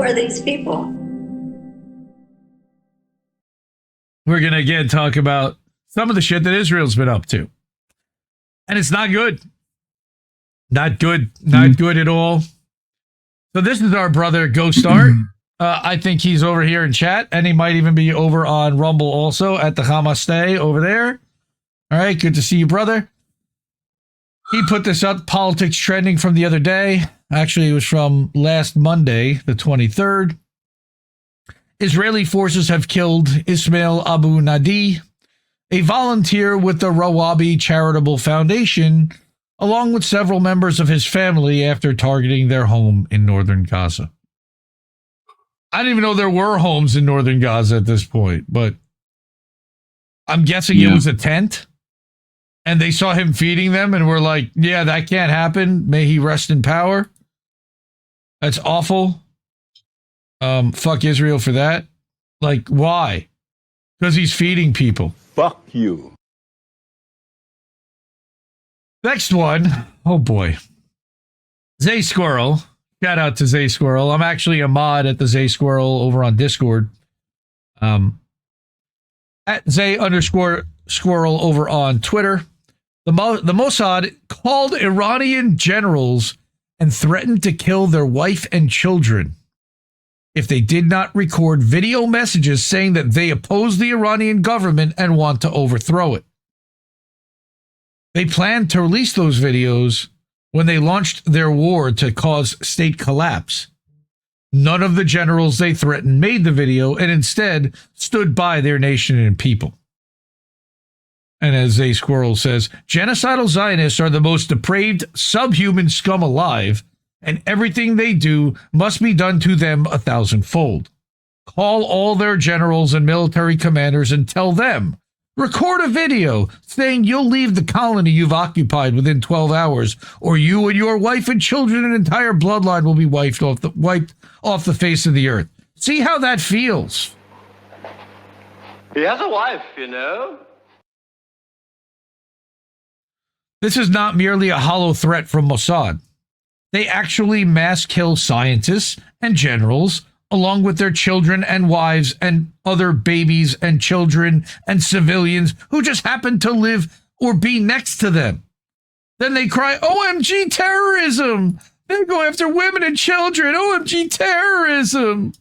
are these people? We're going to again talk about some of the shit that Israel's been up to. And it's not good. Not good. Not good at all. So this is our brother, Ghost Art. I think he's over here in chat, and he might even be over on Rumble also at the Namaste over there. All right, good to see you, brother. He put this up, politics trending from the other day. Actually, it was from last Monday, the 23rd. Israeli forces have killed Ismail Abu Nadi, a volunteer with the Rawabi Charitable Foundation, along with several members of his family after targeting their home in northern Gaza. I didn't even know there were homes in northern Gaza at this point, but I'm guessing it was a tent. And they saw him feeding them and were like, yeah, that can't happen. May he rest in power. That's awful. Fuck Israel for that. Like, why? Because he's feeding people. Fuck you. Next one. Oh, boy. Zei Squirrel. Shout out to Zei Squirrel. I'm actually a mod at the Zei Squirrel over on Discord. At Zei_Squirrel over on Twitter. The Mossad called Iranian generals and threatened to kill their wife and children if they did not record video messages saying that they oppose the Iranian government and want to overthrow it. They planned to release those videos when they launched their war to cause state collapse. None of the generals they threatened made the video and instead stood by their nation and people. And as Zei Squirrel says, genocidal Zionists are the most depraved, subhuman scum alive, and everything they do must be done to them 1,000-fold. Call all their generals and military commanders and tell them, record a video saying you'll leave the colony you've occupied within 12 hours, or you and your wife and children and entire bloodline will be wiped off the face of the earth. See how that feels. He has a wife, you know. This is not merely a hollow threat from Mossad. They actually mass kill scientists and generals, along with their children and wives and other babies and children and civilians who just happen to live or be next to them. Then they cry, OMG terrorism! They go after women and children, OMG terrorism!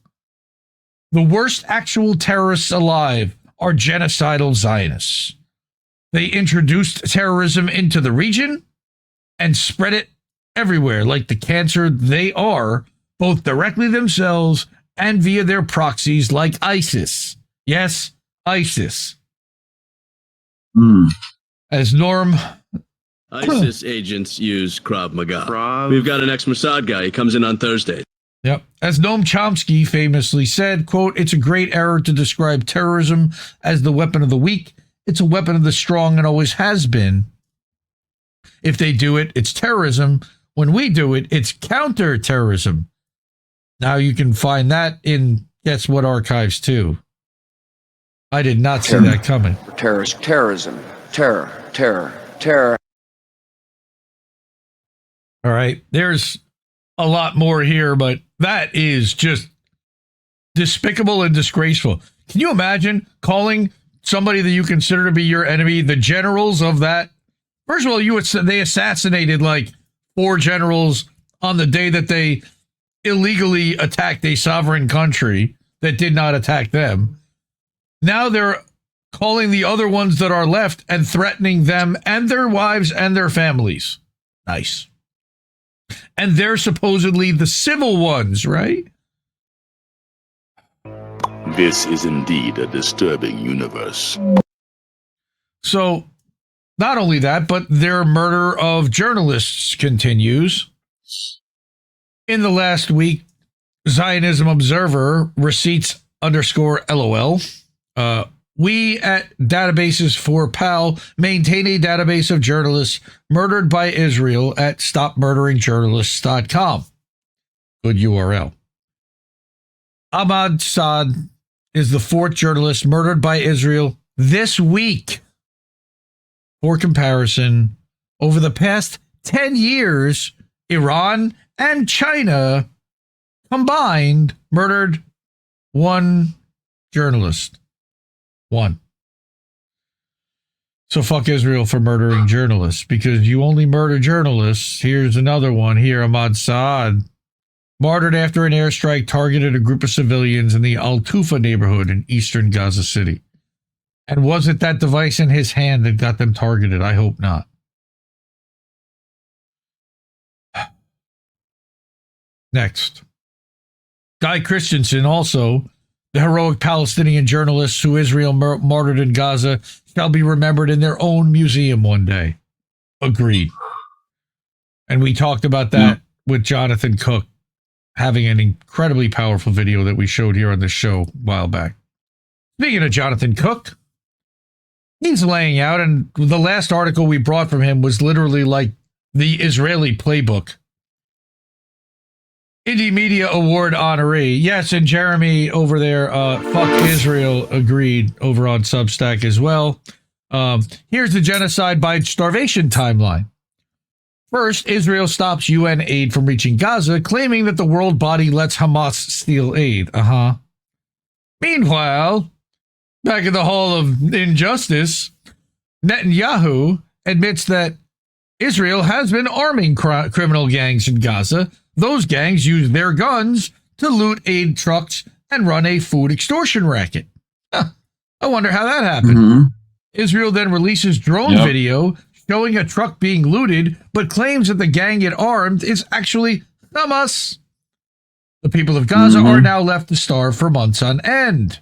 The worst actual terrorists alive are genocidal Zionists. They introduced terrorism into the region and spread it everywhere like the cancer they are, both directly themselves and via their proxies like ISIS. Yes, ISIS. As Norm... ISIS agents use Krav Maga. We've got an ex-Mossad guy. He comes in on Thursday. Yep. As Noam Chomsky famously said, quote, it's a great error to describe terrorism as the weapon of the weak. It's a weapon of the strong and always has been. If they do it, it's terrorism. When we do it, it's counter-terrorism. Now you can find that in Guess What archives too. I did not see that coming. Terrorism. Terror. All right. There's a lot more here, but that is just despicable and disgraceful. Can you imagine calling somebody that you consider to be your enemy, the generals of that? First of all, they assassinated like 4 generals on the day that they illegally attacked a sovereign country that did not attack them. Now they're calling the other ones that are left and threatening them and their wives and their families. Nice. And they're supposedly the civil ones, right? This is indeed a disturbing universe. So, not only that, but their murder of journalists continues. In the last week, Zionism Observer, receipts_LOL. We at Databases for PAL maintain a database of journalists murdered by Israel at stopmurderingjournalists.com. Good URL. Ahmad Saad is the 4th journalist murdered by Israel this week. For comparison, over the past 10 years, Iran and China combined murdered one journalist. One. So fuck Israel for murdering journalists, because you only murder journalists. Here's another one here. Mossad, martyred after an airstrike targeted a group of civilians in the Al-Tufa neighborhood in eastern Gaza City. And was it that device in his hand that got them targeted? I hope not. Next. Guy Christensen, also the heroic Palestinian journalists who Israel martyred in Gaza, shall be remembered in their own museum one day. Agreed. And we talked about that with Jonathan Cook having an incredibly powerful video that we showed here on the show a while back. Speaking of Jonathan Cook, he's laying out, and the last article we brought from him was literally like the Israeli playbook. Indie Media Award honoree. Yes, and Jeremy over there, fuck Israel, agreed over on Substack as well. Here's the genocide by starvation timeline. First, Israel stops UN aid from reaching Gaza, claiming that the world body lets Hamas steal aid. Meanwhile, back in the Hall of Injustice, Netanyahu admits that Israel has been arming criminal gangs in Gaza. Those gangs use their guns to loot aid trucks and run a food extortion racket. I wonder how that happened. Israel then releases drone video showing a truck being looted, but claims that the gang it armed is actually Hamas. The people of Gaza are now left to starve for months on end.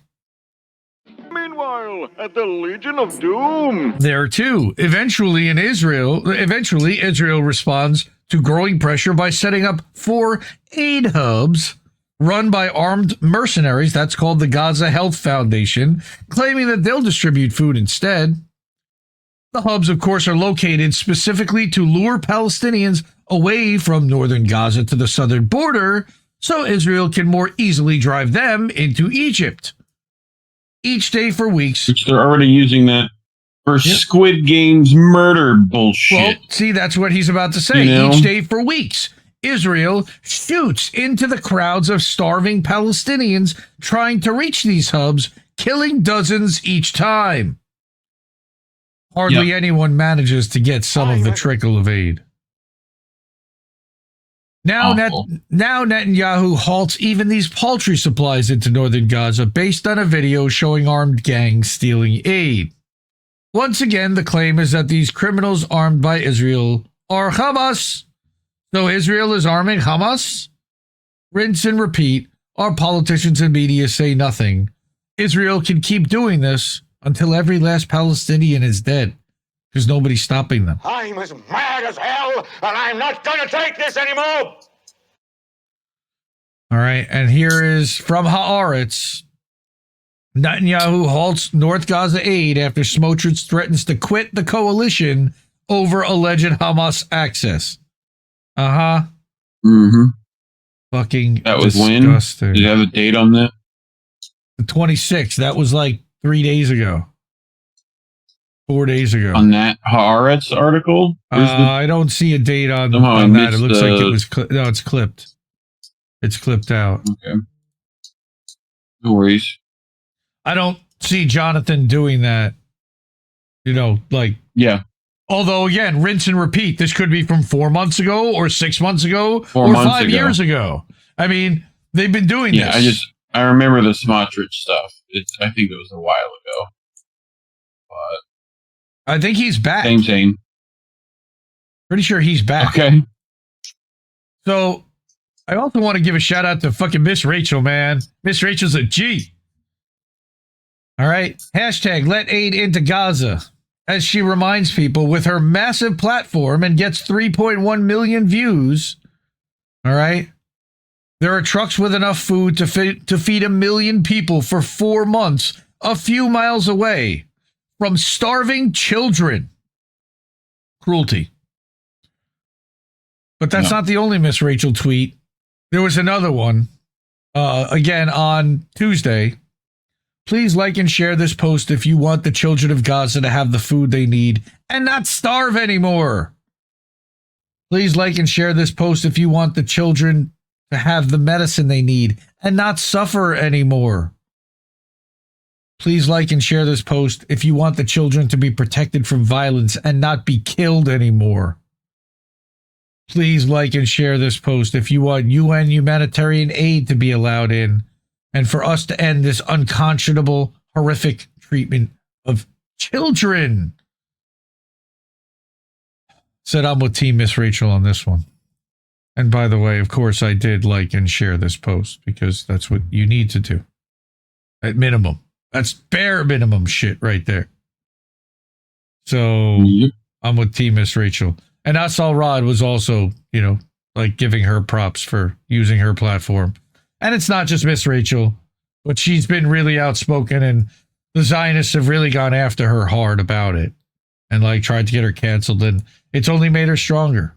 Meanwhile, at the Legion of Doom. There too. Eventually, Israel responds to growing pressure by setting up 4 aid hubs run by armed mercenaries. That's called the Gaza Health Foundation, claiming that they'll distribute food instead. The hubs, of course, are located specifically to lure Palestinians away from northern Gaza to the southern border, so Israel can more easily drive them into Egypt. Each day for weeks. Which they're already using that for Squid Game's murder bullshit. Well, see, that's what he's about to say. You know? Each day for weeks, Israel shoots into the crowds of starving Palestinians trying to reach these hubs, killing dozens each time. Hardly anyone manages to get some of the trickle of aid. Now Netanyahu halts even these paltry supplies into northern Gaza based on a video showing armed gangs stealing aid. Once again, the claim is that these criminals armed by Israel are Hamas. So Israel is arming Hamas? Rinse and repeat. Our politicians and media say nothing. Israel can keep doing this until every last Palestinian is dead, because nobody's stopping them. I'm as mad as hell, and I'm not going to take this anymore. All right, and here is from Haaretz. Netanyahu halts North Gaza aid after Smotrich threatens to quit the coalition over alleged Hamas access. Fucking that was disgusting. When? Did you have a date on that? The 26th. That was like 3 days ago. 4 days ago. On that Haaretz article? I don't see a date on that. It looks like it was... no, it's clipped. It's clipped out. Okay. No worries. I don't see Jonathan doing that. You know, like... Yeah. Although, again, rinse and repeat. This could be from 4 months ago or 6 months ago or 5 years ago. I mean, they've been doing this. Yeah, I remember the Smotrich stuff. I think it was a while ago. But I think he's back. Same. Pretty sure he's back. Okay. So, I also want to give a shout out to fucking Miss Rachel, man. Miss Rachel's a G. All right. Hashtag let aid into Gaza, as she reminds people with her massive platform and gets 3.1 million views. All right. There are trucks with enough food to feed 1 million people for 4 months, a few miles away from starving children. Cruelty. But that's not the only Miss Rachel tweet. There was another one, again on Tuesday. Please like and share this post if you want the children of Gaza to have the food they need and not starve anymore. Please like and share this post if you want the children to have the medicine they need and not suffer anymore. Please like and share this post if you want the children to be protected from violence and not be killed anymore. Please like and share this post if you want UN humanitarian aid to be allowed in and for us to end this unconscionable, horrific treatment of children. Said I'm with Team Miss Rachel on this one. And by the way, of course, I did like and share this post because that's what you need to do. At minimum. That's bare minimum shit right there. So I'm with Team Miss Rachel. And Asal Rod was also, you know, like giving her props for using her platform. And it's not just Miss Rachel, but she's been really outspoken and the Zionists have really gone after her hard about it and like tried to get her canceled, and it's only made her stronger.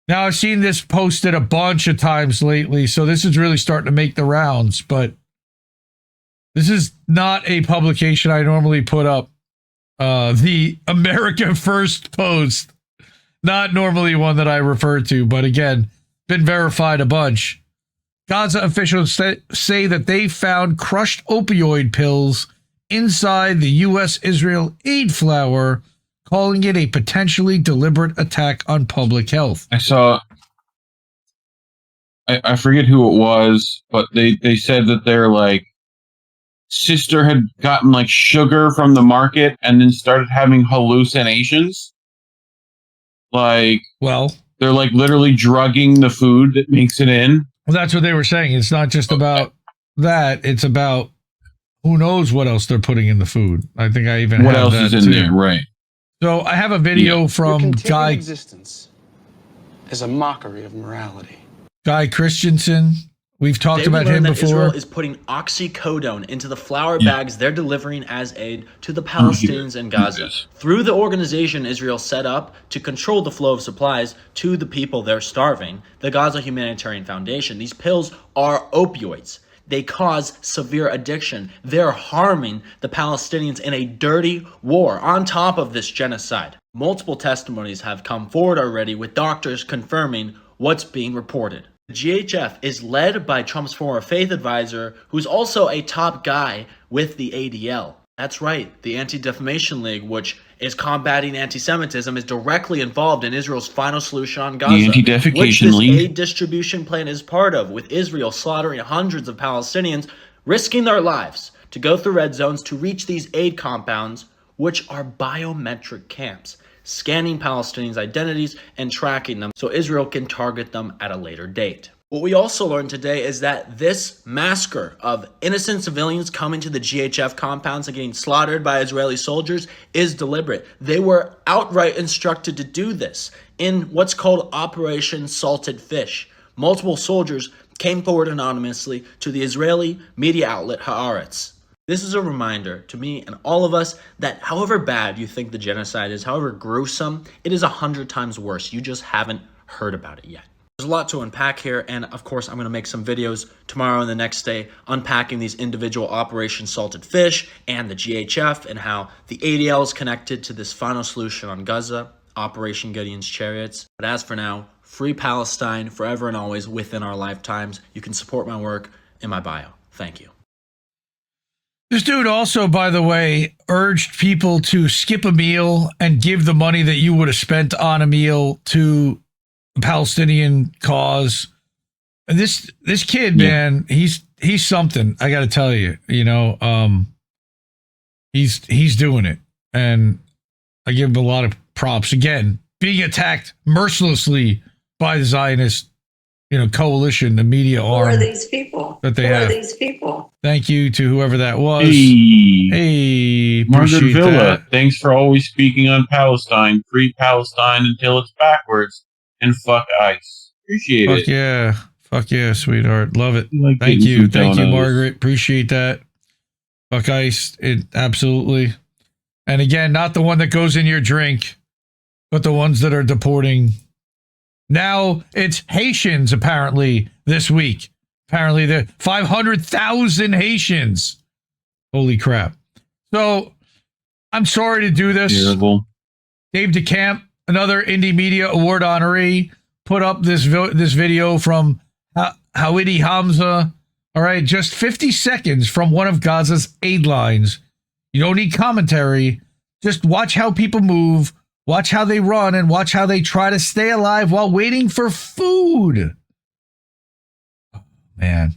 Now, I've seen this posted a bunch of times lately, so this is really starting to make the rounds, but this is not a publication I normally put up. The America First post, not normally one that I refer to, but again, been verified a bunch. Gaza officials say that they found crushed opioid pills inside the U.S.-Israel aid flour, calling it a potentially deliberate attack on public health. I saw, I forget who it was, but they said that their like sister had gotten like sugar from the market and then started having hallucinations. Like, well, they're like literally drugging the food that makes it in. Well, that's what they were saying. It's not just about that. It's about who knows what else they're putting in the food. I think I even what have else that is in too. there, right? So I have a video from Guy existence is a mockery of morality. Guy Christensen. We've talked about him before. Israel is putting oxycodone into the flour bags they're delivering as aid to the Palestinians in Gaza. Through the organization Israel set up to control the flow of supplies to the people they're starving, the Gaza Humanitarian Foundation, these pills are opioids. They cause severe addiction. They're harming the Palestinians in a dirty war on top of this genocide. Multiple testimonies have come forward already with doctors confirming what's being reported. The GHF is led by Trump's former faith advisor, who's also a top guy with the ADL. That's right, the Anti-Defamation League, which is combating anti-Semitism, is directly involved in Israel's final solution on Gaza, the Anti-Defecation which League. this aid distribution plan is part of, with Israel slaughtering hundreds of Palestinians, risking their lives to go through red zones to reach these aid compounds, which are biometric camps, scanning Palestinians' identities and tracking them so Israel can target them at a later date. What we also learned today is that this massacre of innocent civilians coming to the GHF compounds and getting slaughtered by Israeli soldiers is deliberate. They were outright instructed to do this in what's called Operation Salted Fish. Multiple soldiers came forward anonymously to the Israeli media outlet Haaretz. This is a reminder to me and all of us that however bad you think the genocide is, however gruesome, it is 100 times worse. You just haven't heard about it yet. There's a lot to unpack here, and of course I'm going to make some videos tomorrow and the next day unpacking these individual Operation Salted Fish and the GHF and how the ADL is connected to this final solution on Gaza, Operation Gideon's Chariots. But as for now, free Palestine forever and always within our lifetimes. You can support my work in my bio. Thank you. This dude also, by the way, urged people to skip a meal and give the money that you would have spent on a meal to the Palestinian cause. And this kid, man, he's something. I got to tell you, you know, he's doing it, and I give him a lot of props. Again, being attacked mercilessly by the Zionist, you know, coalition, the media arm. Who are these people? That they Who have. are these people? Thank you to whoever that was. Hey, Margaret appreciate Villa, that. thanks for always speaking on Palestine. Free Palestine until it's backwards. And fuck ICE. Appreciate it. Fuck yeah, sweetheart. Love it. Like Thank getting you. some Thank you, donuts. Margaret. Appreciate that. Fuck ice. It absolutely. And again, not the one that goes in your drink, but the ones that are deporting. Now it's Haitians, apparently, this week. Apparently, there 500,000 Haitians. Holy crap. So, I'm sorry to do this. Terrible. Dave DeCamp, another Indie Media Award honoree, put up this video from Hawidi Hamza. All right, just 50 seconds from one of Gaza's aid lines. You don't need commentary. Just watch how people move, watch how they run, and watch how they try to stay alive while waiting for food. Oh, man.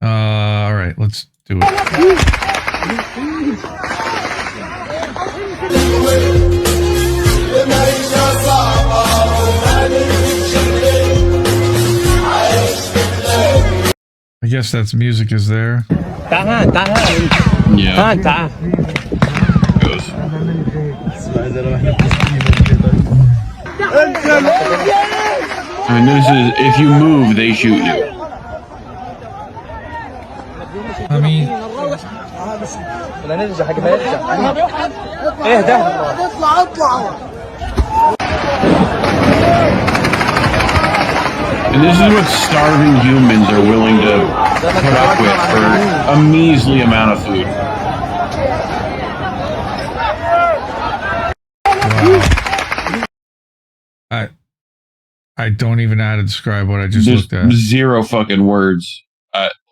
All right, let's do it. I guess that's music is there. Yeah. Goes. And this is if you move, they shoot you. I mean, and this is what starving humans are willing to put up with for a measly amount of food. wow. I don't even know how to describe what I just There's looked at. zero fucking words.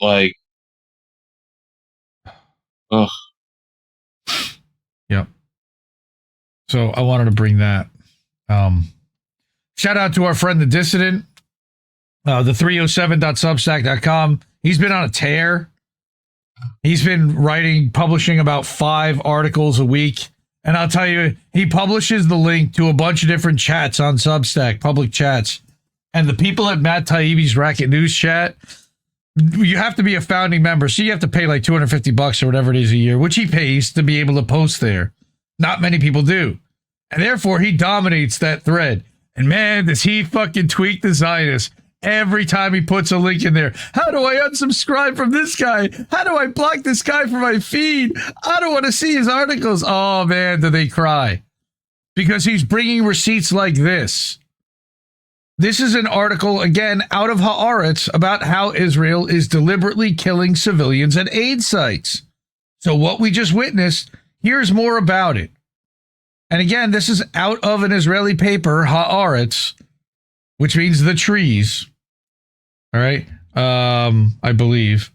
Like, ugh. Yep. So I wanted to bring that. Shout out to our friend the Dissident, the 307.substack.com. He's been on a tear. He's been publishing about 5 articles a week. And I'll tell you, he publishes the link to a bunch of different chats on Substack, public chats. And the people at Matt Taibbi's Racket News chat, you have to be a founding member. So you have to pay like $250 or whatever it is a year, which he pays to be able to post there. Not many people do. And therefore, he dominates that thread. And man, does he fucking tweak the Zionists every time he puts a link in there. How do I unsubscribe from this guy? How do I block this guy from my feed? I don't want to see his articles. Oh, man, do they cry. Because he's bringing receipts like this. This is an article, again, out of Haaretz about how Israel is deliberately killing civilians at aid sites. So what we just witnessed, here's more about it. And again, this is out of an Israeli paper, Haaretz, which means the trees. All right. I believe.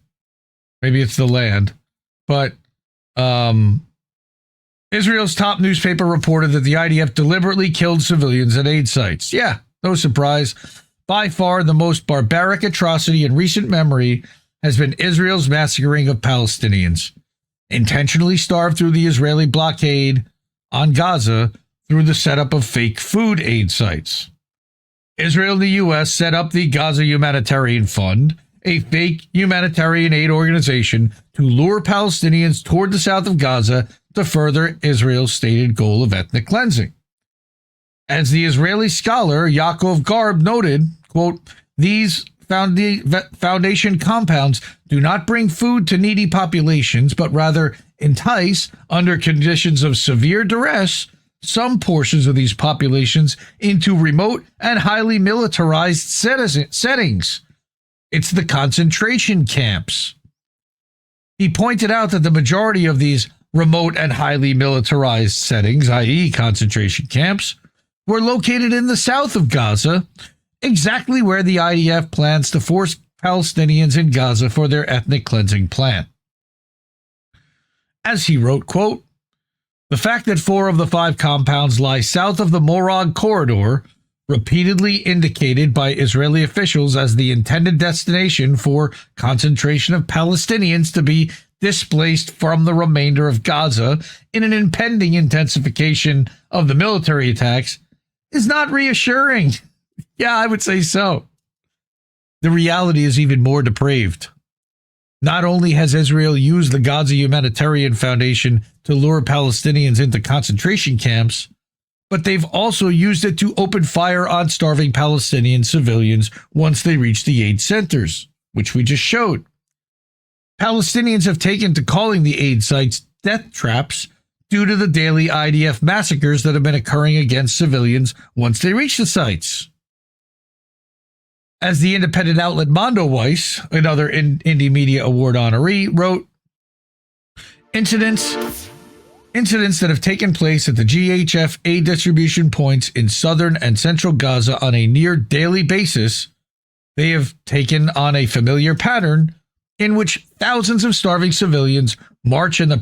Maybe it's the land. But Israel's top newspaper reported that the IDF deliberately killed civilians at aid sites. Yeah, no surprise. By far, the most barbaric atrocity in recent memory has been Israel's massacring of Palestinians, intentionally starved through the Israeli blockade on Gaza through the setup of fake food aid sites. Israel and the U.S. set up the Gaza Humanitarian Fund, a fake humanitarian aid organization to lure Palestinians toward the south of Gaza to further Israel's stated goal of ethnic cleansing. As the Israeli scholar Yaakov Garb noted, quote, these foundation compounds do not bring food to needy populations, but rather entice, under conditions of severe duress, some portions of these populations into remote and highly militarized settings. It's the concentration camps. He pointed out that the majority of these remote and highly militarized settings, i.e. concentration camps, were located in the south of Gaza, exactly where the IDF plans to force Palestinians in Gaza for their ethnic cleansing plan. As he wrote, quote, the fact that 4 of the 5 compounds lie south of the Morag corridor, repeatedly indicated by Israeli officials as the intended destination for concentration of Palestinians to be displaced from the remainder of Gaza in an impending intensification of the military attacks, is not reassuring. Yeah, I would say so. The reality is even more depraved. Not only has Israel used the Gaza Humanitarian Foundation to lure Palestinians into concentration camps, but they've also used it to open fire on starving Palestinian civilians once they reach the aid centers, which we just showed. Palestinians have taken to calling the aid sites death traps due to the daily IDF massacres that have been occurring against civilians once they reach the sites. As the independent outlet Mondo Weiss, another Indie Media Award honoree, wrote, incidents incidents that have taken place at the GHF aid distribution points in southern and central Gaza on a near daily basis, they have taken on a familiar pattern in which thousands of starving civilians march in the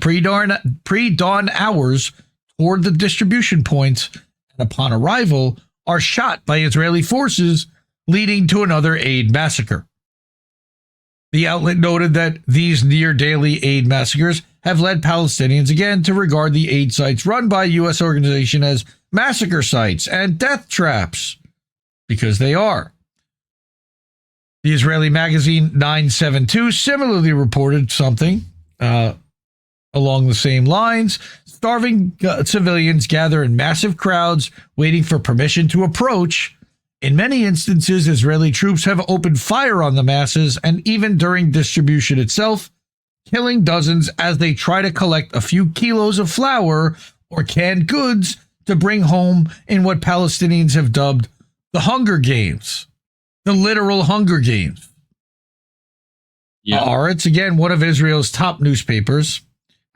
pre-dawn hours toward the distribution points and upon arrival are shot by Israeli forces, leading to another aid massacre. The outlet noted that these near-daily aid massacres have led Palestinians again to regard the aid sites run by U.S. organization as massacre sites and death traps, because they are. The Israeli magazine 972 similarly reported something along the same lines. Starving civilians gather in massive crowds waiting for permission to approach. In many instances, Israeli troops have opened fire on the masses and even during distribution itself, killing dozens as they try to collect a few kilos of flour or canned goods to bring home in what Palestinians have dubbed the Hunger Games, the literal Hunger Games. Haaretz, again, one of Israel's top newspapers,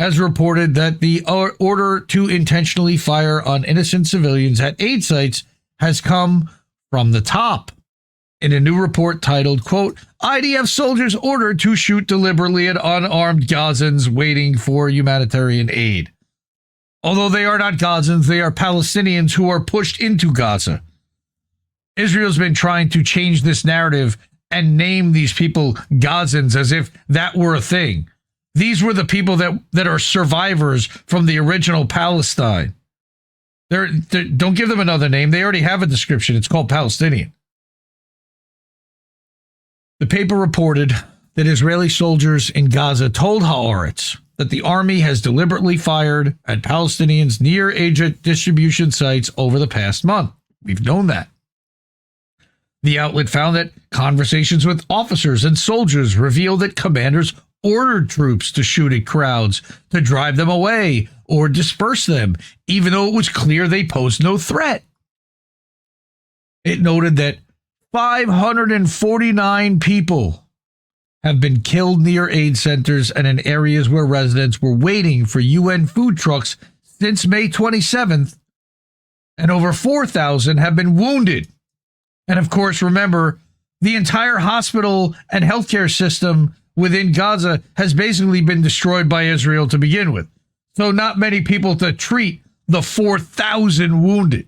has reported that the order to intentionally fire on innocent civilians at aid sites has come from the top. In a new report titled, quote, IDF soldiers ordered to shoot deliberately at unarmed Gazans waiting for humanitarian aid. Although they are not Gazans, they are Palestinians who are pushed into Gaza. Israel's been trying to change this narrative and name these people Gazans as if that were a thing. These were the people that are survivors from the original Palestine. Don't give them another name. They already have a description. It's called Palestinian. The paper reported that Israeli soldiers in Gaza told Haaretz that the army has deliberately fired at Palestinians near aid distribution sites over the past month. We've known that. The outlet found that conversations with officers and soldiers revealed that commanders ordered troops to shoot at crowds to drive them away or disperse them, even though it was clear they posed no threat. It noted that 549 people have been killed near aid centers and in areas where residents were waiting for UN food trucks since May 27th, and over 4,000 have been wounded. And of course, remember, the entire hospital and healthcare system within Gaza has basically been destroyed by Israel to begin with. So not many people to treat the 4,000 wounded.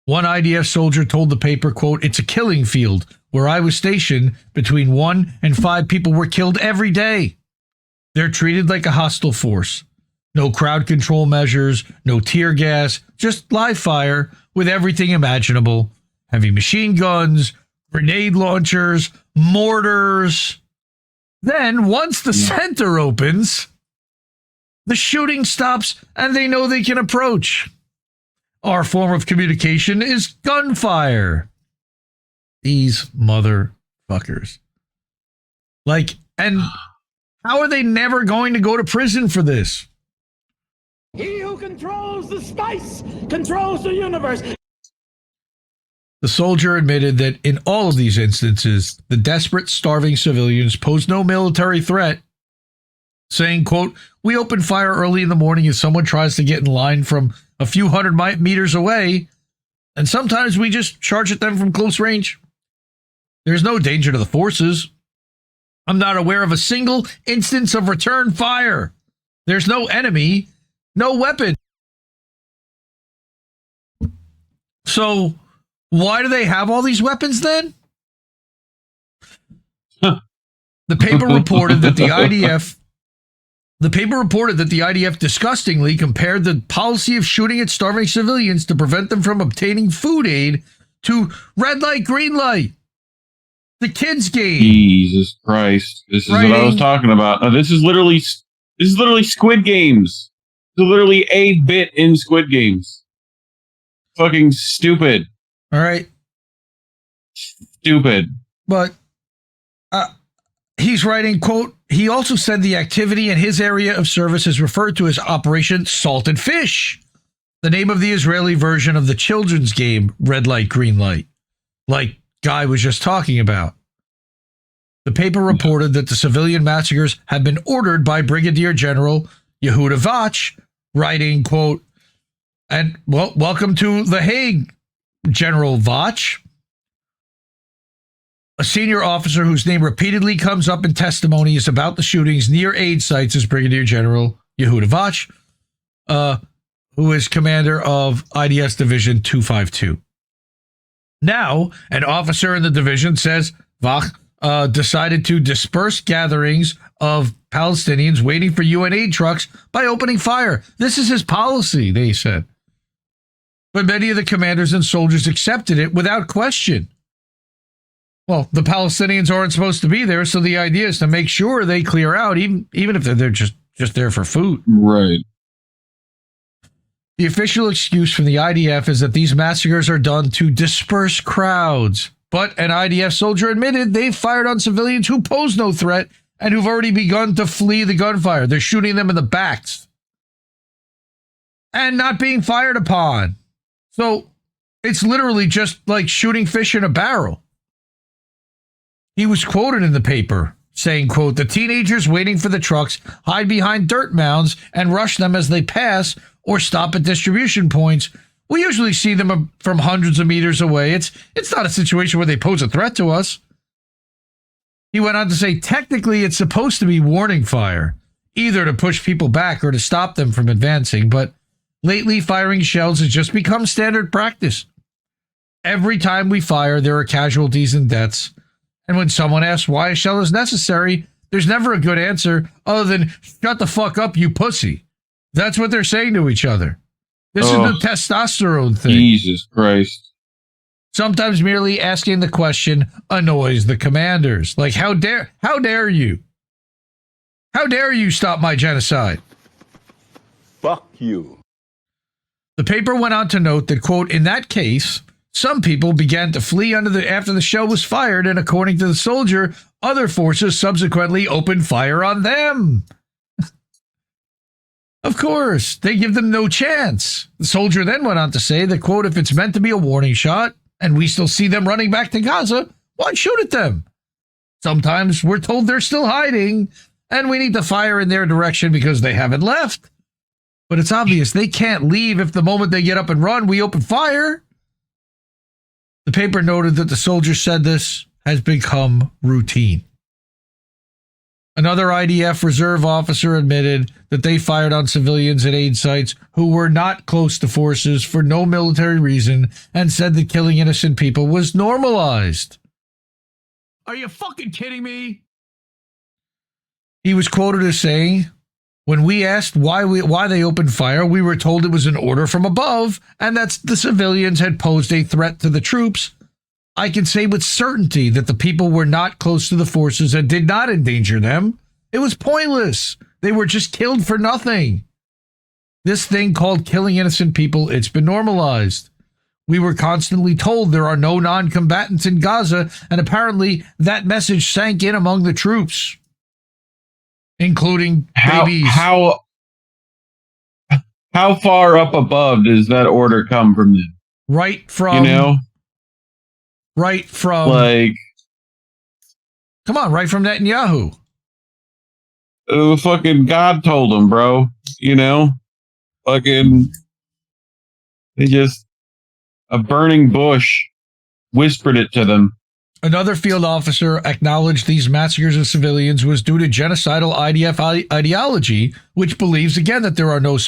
One IDF soldier told the paper, quote, it's a killing field. Where I was stationed, between 1 and 5 people were killed every day. They're treated like a hostile force. No crowd control measures, no tear gas, just live fire with everything imaginable. Heavy machine guns, grenade launchers, mortars. Then, once the center opens, the shooting stops and they know they can approach. Our form of communication is gunfire. These motherfuckers. Like, and how are they never going to go to prison for this? He who controls the spice controls the universe. The soldier admitted that in all of these instances, the desperate, starving civilians posed no military threat, saying, quote, we open fire early in the morning if someone tries to get in line from a few hundred meters away, and sometimes we just charge at them from close range. There's no danger to the forces. I'm not aware of a single instance of return fire. There's no enemy, no weapon. So why do they have all these weapons then? The paper reported that the IDF disgustingly compared the policy of shooting at starving civilians to prevent them from obtaining food aid to red light, green light. The kids' game. Jesus Christ. This is what I was talking about. No, this is literally Squid Games. This is literally a bit in Squid Games. Fucking stupid. All right. Stupid. But he's writing, quote, he also said the activity in his area of service is referred to as Operation Salted Fish, the name of the Israeli version of the children's game Red Light, Green Light, like Guy was just talking about. The paper reported that the civilian massacres had been ordered by Brigadier General Yehuda Vach, writing, quote, and well, welcome to The Hague, General Vach. A senior officer whose name repeatedly comes up in testimonies about the shootings near aid sites is Brigadier General Yehuda Vach, who is commander of IDS Division 252. Now, an officer in the division says Vach decided to disperse gatherings of Palestinians waiting for UN aid trucks by opening fire. This is his policy, they said. But many of the commanders and soldiers accepted it without question. Well, the Palestinians aren't supposed to be there, so the idea is to make sure they clear out, even if they're just there for food. Right. The official excuse from the IDF is that these massacres are done to disperse crowds. But an IDF soldier admitted they've fired on civilians who pose no threat and who've already begun to flee the gunfire. They're shooting them in the backs and not being fired upon. So it's literally just like shooting fish in a barrel. He was quoted in the paper saying, quote, the teenagers waiting for the trucks hide behind dirt mounds and rush them as they pass or stop at distribution points. We usually see them from hundreds of meters away. It's not a situation where they pose a threat to us. He went on to say, technically, it's supposed to be warning fire, either to push people back or to stop them from advancing. But lately, firing shells has just become standard practice. Every time we fire, there are casualties and deaths. And when someone asks why a shell is necessary, there's never a good answer other than, shut the fuck up, you pussy. That's what they're saying to each other. This is the testosterone thing. Jesus Christ. Sometimes merely asking the question annoys the commanders. Like, how dare you? How dare you stop my genocide? Fuck you. The paper went on to note that, quote, in that case, some people began to flee after the shell was fired, and according to the soldier, other forces subsequently opened fire on them. Of course, they give them no chance. The soldier then went on to say that, quote, if it's meant to be a warning shot, and we still see them running back to Gaza, why shoot at them? Sometimes we're told they're still hiding, and we need to fire in their direction because they haven't left. But it's obvious they can't leave if the moment they get up and run, we open fire. The paper noted that the soldier said this has become routine. Another IDF reserve officer admitted that they fired on civilians at aid sites who were not close to forces for no military reason and said that killing innocent people was normalized. Are you fucking kidding me? He was quoted as saying, when we asked why they opened fire, we were told it was an order from above and that the civilians had posed a threat to the troops. I can say with certainty that the people were not close to the forces and did not endanger them. It was pointless. They were just killed for nothing. This thing called killing innocent people, it's been normalized. We were constantly told there are no non-combatants in Gaza, and apparently that message sank in among the troops, including babies. How far up above does that order come from them? Right from, like, come on, right from Netanyahu. Fucking God told them, bro. Fucking, they just, a burning bush whispered it to them. Another field officer acknowledged these massacres of civilians was due to genocidal IDF ideology, which believes, again, that there are no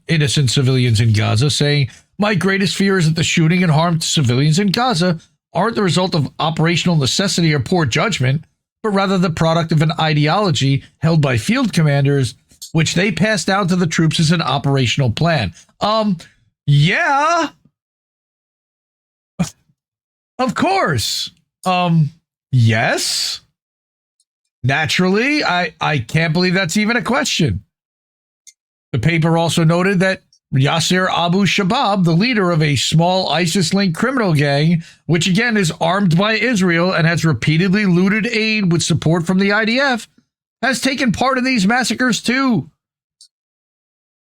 innocent civilians in Gaza, saying, my greatest fear is that the shooting and harm to civilians in Gaza aren't the result of operational necessity or poor judgment, but rather the product of an ideology held by field commanders, which they pass down to the troops as an operational plan. Yeah. Of course. Yes. Naturally, I can't believe that's even a question. The paper also noted that Yasser Abu Shabab, the leader of a small ISIS-linked criminal gang, which again is armed by Israel and has repeatedly looted aid with support from the IDF, has taken part in these massacres too.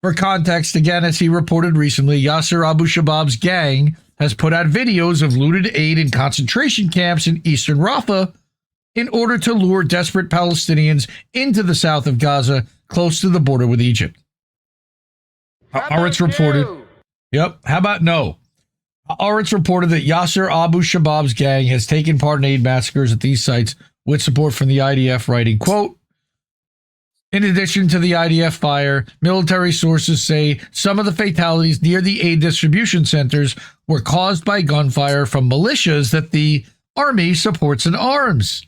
For context, again, as he reported recently, Yasser Abu Shabab's gang has put out videos of looted aid in concentration camps in eastern Rafah in order to lure desperate Palestinians into the south of Gaza, close to the border with Egypt. Haaretz reported. Yep. How about no? Haaretz reported that Yasser Abu Shabab's gang has taken part in aid massacres at these sites with support from the IDF, writing, quote, in addition to the IDF fire, military sources say some of the fatalities near the aid distribution centers were caused by gunfire from militias that the army supports in arms.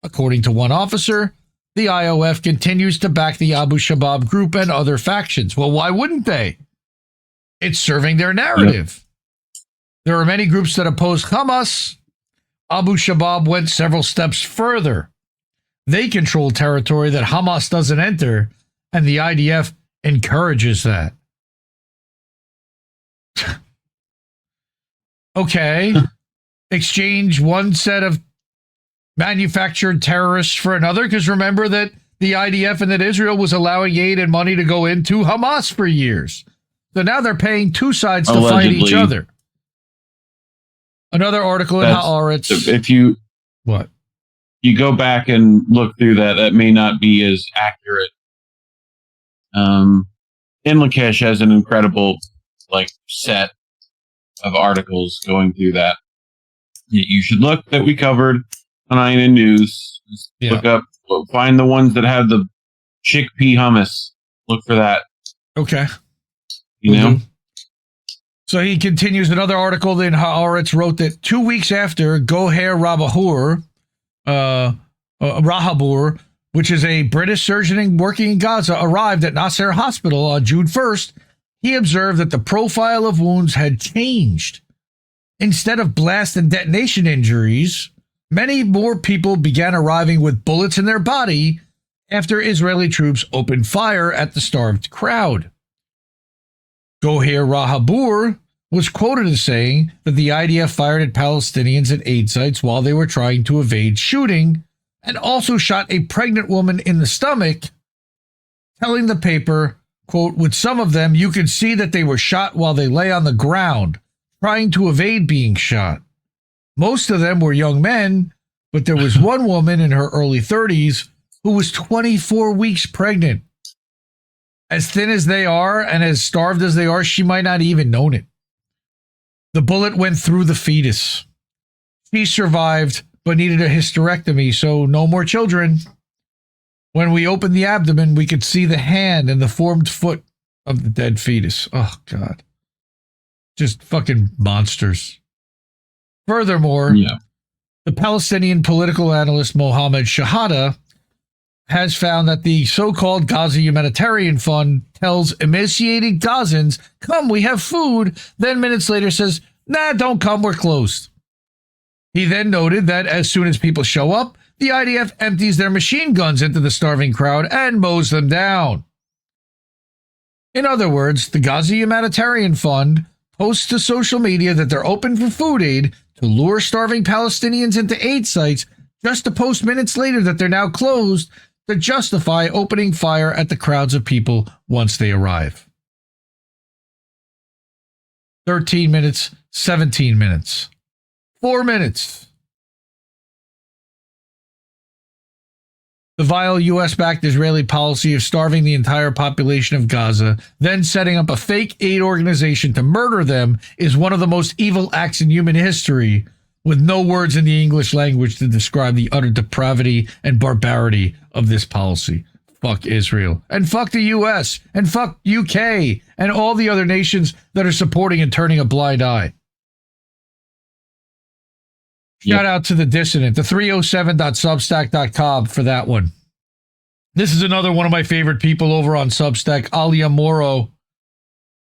According to one officer, the IOF continues to back the Abu Shabab group and other factions. Well, why wouldn't they? It's serving their narrative. Yep. There are many groups that oppose Hamas. Abu Shabab went several steps further. They control territory that Hamas doesn't enter, and the IDF encourages that. Okay. Exchange one set of manufactured terrorists for another, because remember that the IDF and that Israel was allowing aid and money to go into Hamas for years. So now they're paying two sides to fight each other. Another article in Haaretz. If you go back and look through that, that may not be as accurate. Inlakesh has an incredible set of articles going through that. You should look that we covered on INN News. Just look up, find the ones that have the chickpea hummus. Look for that. Okay. You know? So he continues another article in Haaretz wrote that 2 weeks after Goher Rahabur, which is a British surgeon working in Gaza, arrived at Nasser Hospital on June 1st, he observed that the profile of wounds had changed. Instead of blast and detonation injuries, many more people began arriving with bullets in their body after Israeli troops opened fire at the starved crowd. Goher Rahabur was quoted as saying that the IDF fired at Palestinians at aid sites while they were trying to evade shooting, and also shot a pregnant woman in the stomach, telling the paper, quote, with some of them, you could see that they were shot while they lay on the ground, trying to evade being shot. Most of them were young men, but there was one woman in her early 30s who was 24 weeks pregnant. As thin as they are and as starved as they are, she might not even known it. The bullet went through the fetus. She survived, but needed a hysterectomy, so no more children. When we opened the abdomen, we could see the hand and the formed foot of the dead fetus. Oh, God. Just fucking monsters. Furthermore, the Palestinian political analyst Mohammed Shahada has found that the so-called Gaza Humanitarian Fund tells emaciated Gazans, come, we have food, then minutes later says, nah, don't come, we're closed. He then noted that as soon as people show up, the IDF empties their machine guns into the starving crowd and mows them down. In other words, the Gaza Humanitarian Fund posts to social media that they're open for food aid to lure starving Palestinians into aid sites, just to post minutes later that they're now closed to justify opening fire at the crowds of people once they arrive. 13 minutes, 17 minutes, 4 minutes. The vile U.S.-backed Israeli policy of starving the entire population of Gaza, then setting up a fake aid organization to murder them, is one of the most evil acts in human history, with no words in the English language to describe the utter depravity and barbarity of this policy. Fuck Israel. And fuck the U.S. And fuck UK. And all the other nations that are supporting and turning a blind eye. Shout out to the Dissident, the 307.substack.com for that one. This is another one of my favorite people over on Substack, Alia Moro.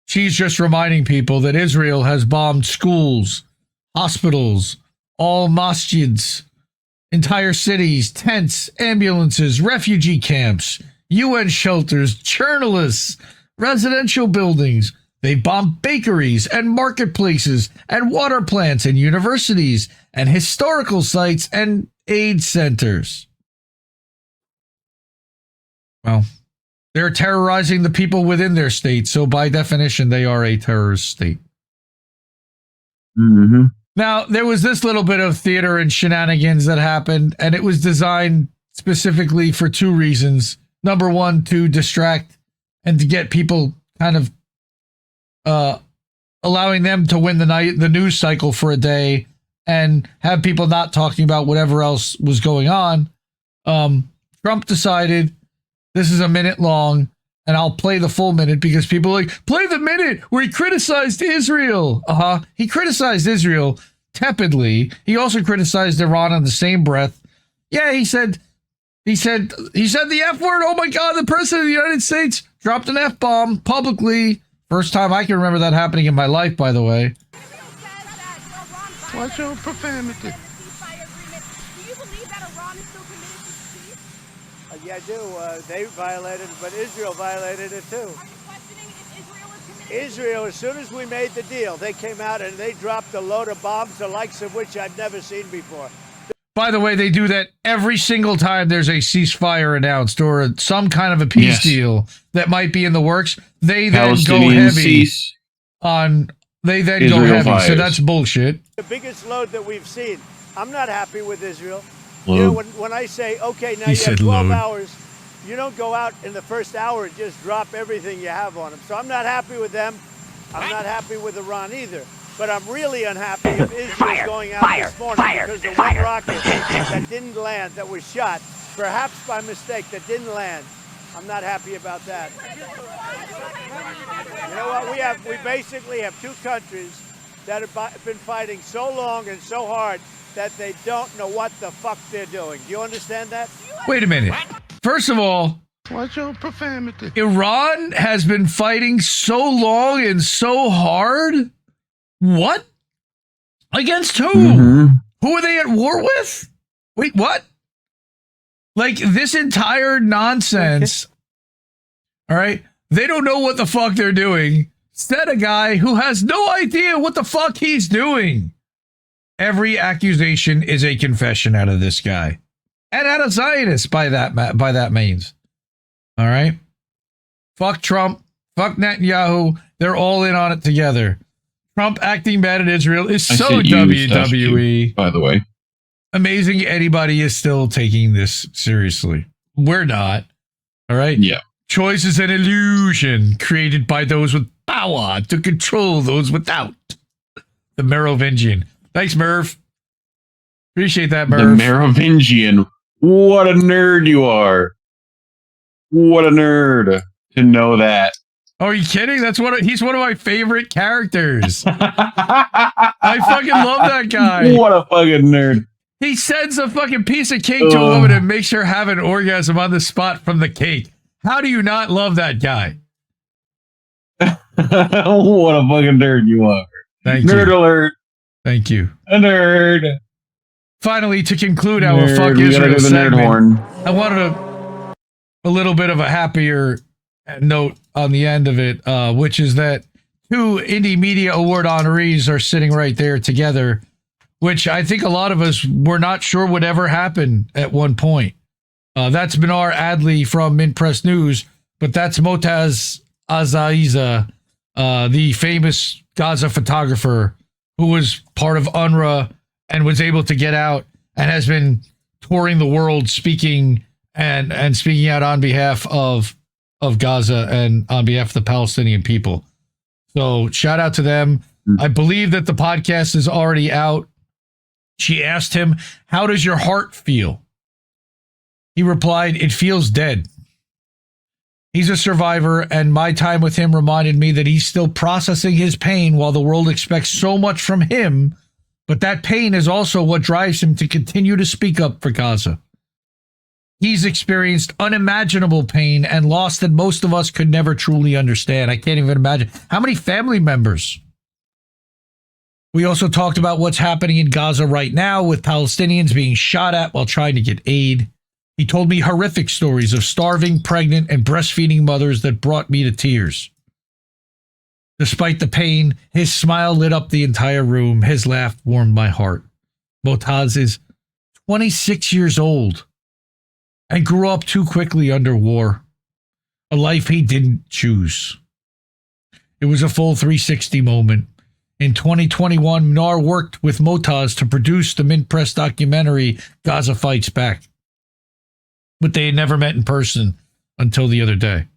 She's just reminding people that Israel has bombed schools, hospitals, all masjids, entire cities, tents, ambulances, refugee camps, UN shelters, journalists, residential buildings. They bombed bakeries and marketplaces and water plants and universities and historical sites and aid centers. Well, they're terrorizing the people within their state, so by definition, they are a terrorist state. Mm-hmm. Now, there was this little bit of theater and shenanigans that happened, and it was designed specifically for two reasons. Number one, to distract and to get people kind of allowing them to win the news cycle for a day and have people not talking about whatever else was going on. Trump decided this is a minute long, and I'll play the full minute because people are like, play the minute where he criticized Israel. He criticized Israel tepidly. He also criticized Iran in the same breath. Yeah, he said the F word. Oh my God, the president of the United States dropped an F-bomb publicly. First time I can remember that happening in my life, by the way. What's your profanity? Do you believe that Iran is still committed to peace? Yeah, I do. They violated it, but Israel violated it too. Are you questioning if Israel is committed? Israel, as soon as we made the deal, they came out and they dropped a load of bombs, the likes of which I've never seen before. By the way, they do that every single time there's a ceasefire announced or some kind of a peace deal that might be in the works. They then go heavy on. They then Israel go heavy. Fires. So that's bullshit. The biggest load that we've seen. I'm not happy with Israel. You know, when I say, okay, now you have 12 hours, you don't go out in the first hour and just drop everything you have on them. So I'm not happy with them. I'm not happy with Iran either. But I'm really unhappy if Israel's going out this morning because the one rocket that didn't land, that was shot, perhaps by mistake, that didn't land. I'm not happy about that. You know what? We basically have two countries that have been fighting so long and so hard that they don't know what the fuck they're doing. Do you understand that? Wait a minute. First of all, what's your profanity? Iran has been fighting so long and so hard. What? Against who? Mm-hmm. Who are they at war with? Wait, what? Like, this entire nonsense, all right? They don't know what the fuck they're doing. Said a guy who has no idea what the fuck he's doing. Every accusation is a confession out of this guy. And out of Zionists by that means. All right? Fuck Trump. Fuck Netanyahu. They're all in on it together. Trump acting bad at Israel is so WWE. By the way. Amazing anybody is still taking this seriously. We're not. All right? Yeah. Choice is an illusion created by those with power to control those without. The Merovingian. Thanks, Merv. Appreciate that, Merv. The Merovingian. What a nerd you are. What a nerd to know that. Oh, are you kidding? He's one of my favorite characters. I fucking love that guy. What a fucking nerd. He sends a fucking piece of cake to a woman and makes her have an orgasm on the spot from the cake. How do you not love that guy? What a fucking nerd you are. Thank you. Nerd alert. Thank you. A nerd. Finally, to conclude our fuck Israel segment, I wanted a little bit of a happier note on the end of it, which is that two Indie Media Award honorees are sitting right there together, which I think a lot of us were not sure would ever happen at one point. That's Mnar Adley from Mint Press News, but that's Motaz Azaiza, the famous Gaza photographer who was part of UNRWA and was able to get out and has been touring the world speaking and speaking out on behalf of Gaza and on behalf of the Palestinian people. So shout out to them. I believe that the podcast is already out. She asked him, "How does your heart feel?" He replied, "It feels dead." He's a survivor, and my time with him reminded me that he's still processing his pain while the world expects so much from him, but that pain is also what drives him to continue to speak up for Gaza. He's experienced unimaginable pain and loss that most of us could never truly understand. I can't even imagine. How many family members? We also talked about what's happening in Gaza right now with Palestinians being shot at while trying to get aid. He told me horrific stories of starving, pregnant, and breastfeeding mothers that brought me to tears. Despite the pain, his smile lit up the entire room. His laugh warmed my heart. Motaz is 26 years old and grew up too quickly under war, a life he didn't choose. It was a full 360 moment. In 2021, Mnar worked with Motaz to produce the Mint Press documentary, Gaza Fights Back. But they had never met in person until the other day.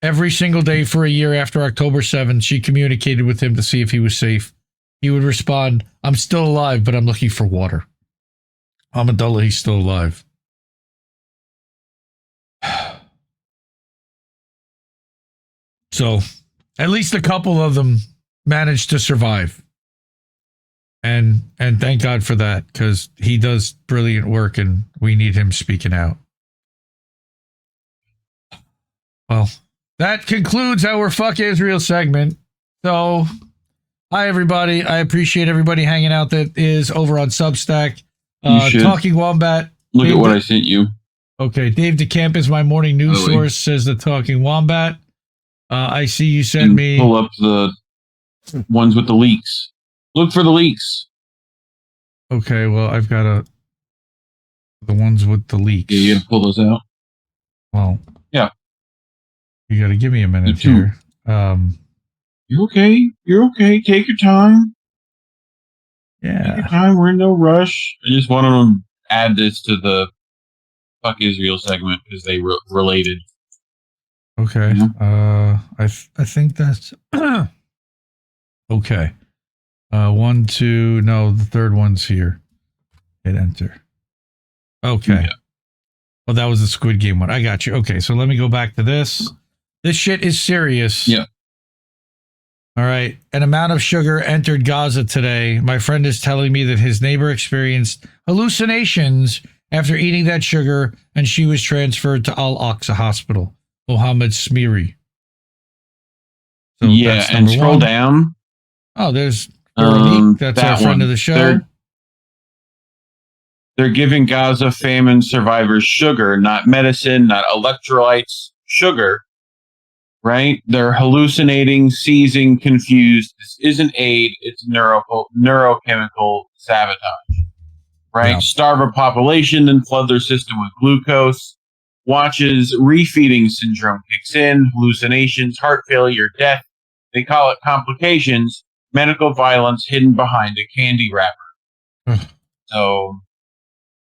Every single day for a year after October 7th, she communicated with him to see if he was safe. He would respond, I'm still alive, but I'm looking for water. Amidullah, he's still alive. So, at least a couple of them managed to survive. And thank God for that, because he does brilliant work and we need him speaking out. Well, that concludes our Fuck Israel segment. So, hi everybody. I appreciate everybody hanging out that is over on Substack. Talking Wombat. Look at what I sent you. Okay, Dave DeCamp is my morning news source, says the Talking Wombat. I see you sent me... Pull up the ones with the leaks. Look for the leaks. Okay, well, I've got the ones with the leaks. Yeah, you gotta pull those out. Well, yeah. You gotta give me a minute here. You're okay. You're okay. Take your time. Yeah. Take your time. We're in no rush. I just wanted to add this to the Fuck Israel segment because they related. Okay. I think that's okay. 1, 2. No, the third one's here. Hit enter. Okay. Yeah. Well, that was the Squid Game one. I got you. Okay, so let me go back to this. This shit is serious. Yeah. All right. An amount of sugar entered Gaza today. My friend is telling me that his neighbor experienced hallucinations after eating that sugar, and she was transferred to Al-Aqsa Hospital. Mohammed Smiri. So yeah, and scroll down. Oh, there's Veronique. That's our friend of the show. They're giving Gaza famine survivors sugar, not medicine, not electrolytes, sugar. Right? They're hallucinating, seizing, confused. This isn't aid, it's neurochemical sabotage. Right? Yeah. Starve a population, then flood their system with glucose. Watches refeeding syndrome kicks in, hallucinations, heart failure, death. They call it complications, medical violence hidden behind a candy wrapper. So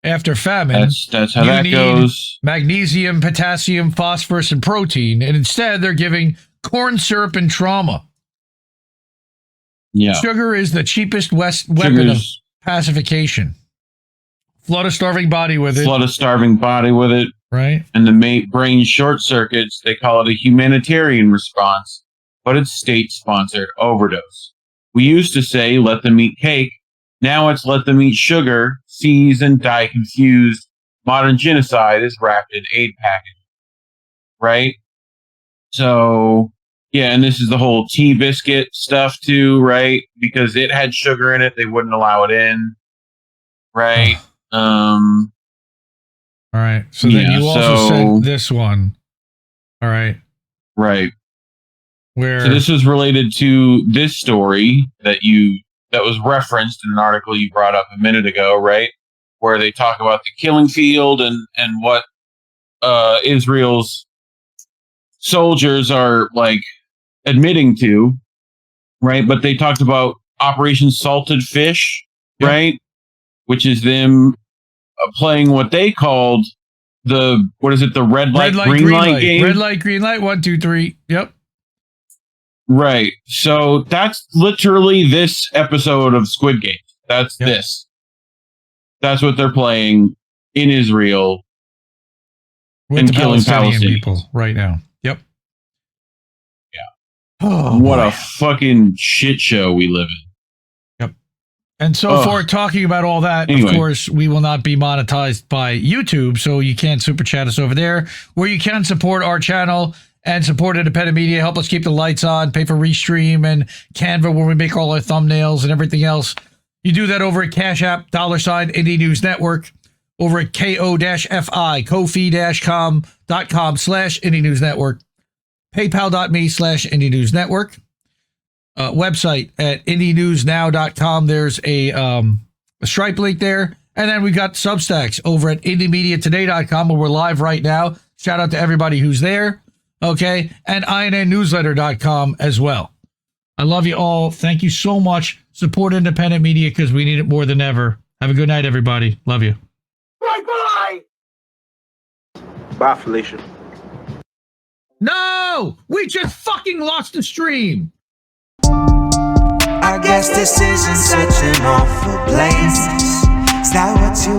after famine, that's how that goes. Magnesium, potassium, phosphorus, and protein, and instead they're giving corn syrup and trauma. Yeah, sugar is the cheapest weapon of pacification. Flood a starving body with it. Flood a starving body with it. Right. And the brain short circuits. They call it a humanitarian response, but it's state-sponsored overdose. We used to say, "Let them eat cake." Now it's let them eat sugar, seize and die confused. Modern genocide is wrapped in aid package. Right? So, yeah, and this is the whole tea biscuit stuff too, right? Because it had sugar in it, they wouldn't allow it in. Right? All right. So then you also sent this one. All right. Right. Where so this is related to this story that was referenced in an article you brought up a minute ago, right? Where they talk about the killing field and what Israel's soldiers are like admitting to, right? But they talked about Operation Salted Fish, right? Which is them playing what they called the red light, green light game? Red light, green light, 1, 2, 3. Yep. Right. So that's literally this episode of Squid Game. That's this. That's what they're playing in Israel with and killing Palestinian people right now. Yep. Yeah. Oh, what a fucking shit show we live in. Yep. And so for talking about all that, of course, we will not be monetized by YouTube, so you can't super chat us over there, where you can support our channel and support independent media, help us keep the lights on, pay for Restream and Canva where we make all our thumbnails and everything else. You do that over at Cash App, $, Indie News Network, over at ko-fi, kofi-com.com/Indie News Network, paypal.me/Indie News Network, website at indienewsnow.com. There's a Stripe link there. And then we got Substacks over at indiemediatoday.com where we're live right now. Shout out to everybody who's there. Okay, and INNnewsletter.com as well. I love you all. Thank you so much. Support independent media because we need it more than ever. Have a good night, everybody. Love you. Bye-bye. Bye, Felicia. No! We just fucking lost the stream! I guess this isn't such an awful place. Is that what you